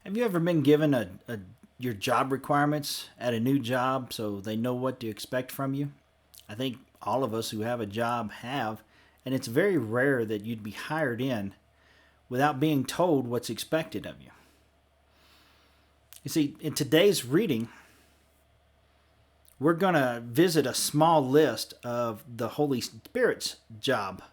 Have you ever been given your job requirements at a new job so they know what to expect from you? I think all of us who have a job have, and it's very rare that you'd be hired in without being told what's expected of you. You see, in today's reading, we're going to visit a small list of the Holy Spirit's job,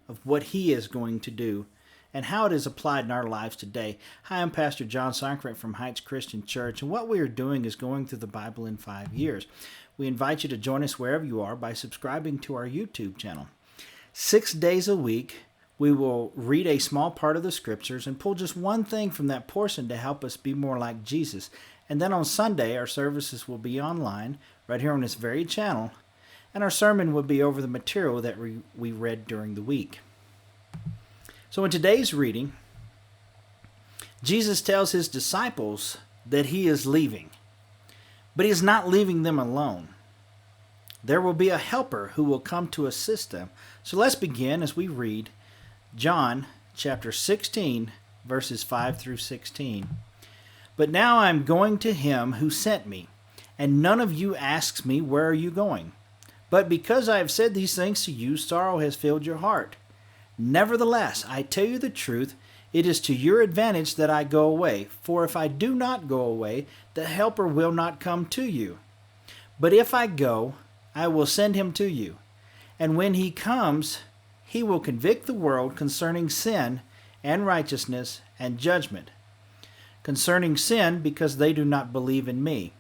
of what He is going to do, and how it is applied in our lives today. Hi, I'm Pastor John Sonkrent from Heights Christian Church, and what we are doing is going through the Bible in 5 years. We invite you to join us wherever you are by subscribing to our YouTube channel. 6 days a week, we will read a small part of the Scriptures and pull just one thing from that portion to help us be more like Jesus. And then on Sunday, our services will be online, right here on this very channel, and our sermon will be over the material that we read during the week. So in today's reading, Jesus tells His disciples that He is leaving, but He is not leaving them alone. There will be a helper who will come to assist them. So let's begin as we read John chapter 16, verses 5 through 16. But now I am going to Him who sent me, and none of you asks me, where are you going? But because I have said these things to you, sorrow has filled your heart. Nevertheless, I tell you the truth, it is to your advantage that I go away. For if I do not go away, the Helper will not come to you. But if I go, I will send Him to you. And when He comes, He will convict the world concerning sin and righteousness and judgment. Concerning sin, because they do not believe in me.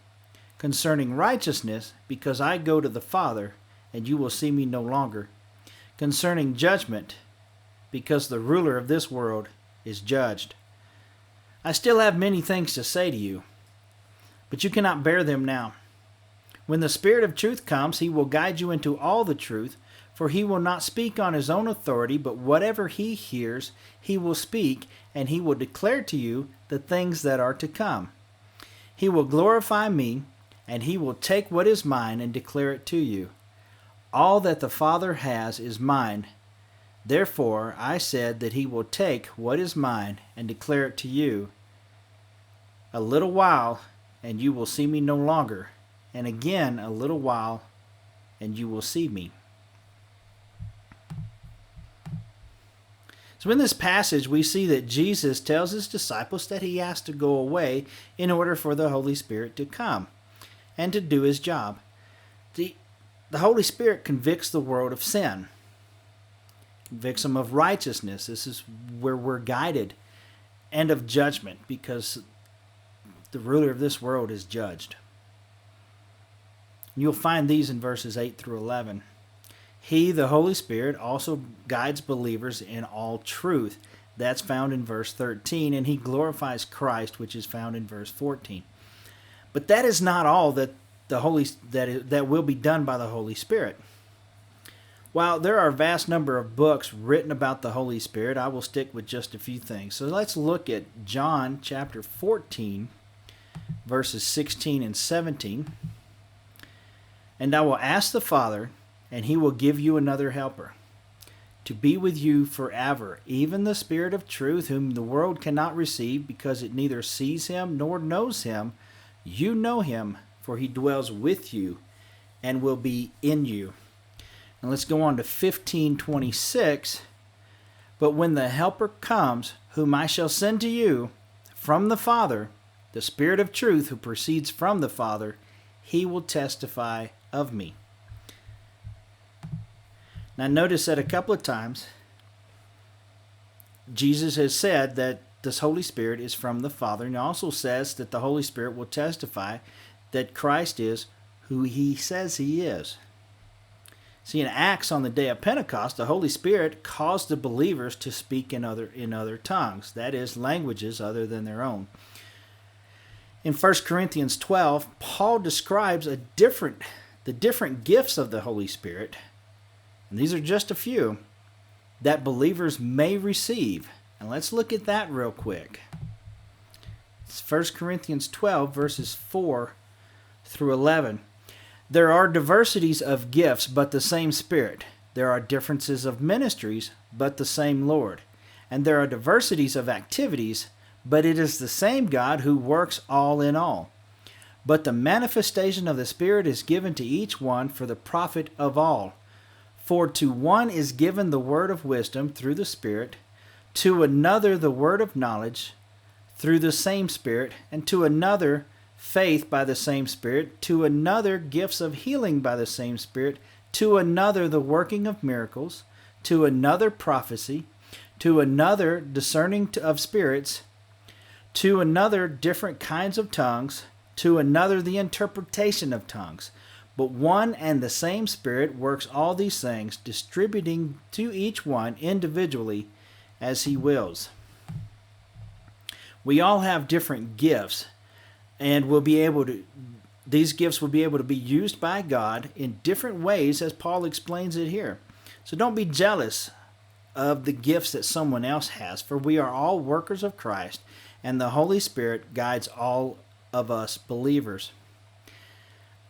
Concerning righteousness, because I go to the Father, and you will see me no longer. Concerning judgment, because the ruler of this world is judged. I still have many things to say to you, but you cannot bear them now. When the Spirit of truth comes, He will guide you into all the truth, for He will not speak on His own authority, but whatever He hears, He will speak, and He will declare to you the things that are to come. He will glorify me, and He will take what is mine and declare it to you. All that the Father has is mine. Therefore I said that He will take what is mine and declare it to you. A little while, and you will see me no longer, and again a little while, and you will see me. So in this passage, we see that Jesus tells His disciples that He has to go away in order for the Holy Spirit to come and to do His job. The Holy Spirit convicts the world of sin, convicts them of righteousness. This is where we're guided, and of judgment, because the ruler of this world is judged. You'll find these in verses 8 through 11. He, the Holy Spirit, also guides believers in all truth. That's found in verse 13, and He glorifies Christ, which is found in verse 14. But that is not all that will be done by the Holy Spirit. While there are a vast number of books written about the Holy Spirit, I will stick with just a few things. So let's look at John chapter 14, verses 16 and 17. And I will ask the Father, and He will give you another helper, to be with you forever, even the Spirit of truth, whom the world cannot receive, because it neither sees Him nor knows Him. You know Him, for He dwells with you and will be in you. And let's go on to 15:26. But when the Helper comes, whom I shall send to you from the Father, the Spirit of truth who proceeds from the Father, He will testify of me. Now notice that a couple of times Jesus has said that this Holy Spirit is from the Father, and He also says that the Holy Spirit will testify that Christ is who He says He is. See, in Acts on the day of Pentecost, the Holy Spirit caused the believers to speak in other tongues, that is, languages other than their own. In 1 Corinthians 12, Paul describes the different gifts of the Holy Spirit, and these are just a few, that believers may receive. And let's look at that real quick. It's 1 Corinthians 12, verses 4 through 11. There are diversities of gifts, but the same Spirit. There are differences of ministries, but the same Lord. And there are diversities of activities, but it is the same God who works all in all. But the manifestation of the Spirit is given to each one for the profit of all. For to one is given the word of wisdom through the Spirit, to another the word of knowledge through the same Spirit, and to another faith by the same Spirit, to another gifts of healing by the same Spirit, to another the working of miracles, to another prophecy, to another discerning of spirits, to another different kinds of tongues, to another the interpretation of tongues. But one and the same Spirit works all these things, distributing to each one individually as he wills. We all have different gifts, and these gifts will be able to be used by God in different ways, as Paul explains it here. So don't be jealous of the gifts that someone else has, for we are all workers of Christ, and the Holy Spirit guides all of us believers.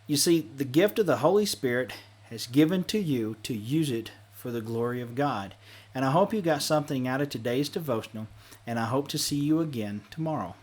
You see, the gift of the Holy Spirit has given to you to use it for the glory of God. And I hope you got something out of today's devotional, and I hope to see you again tomorrow.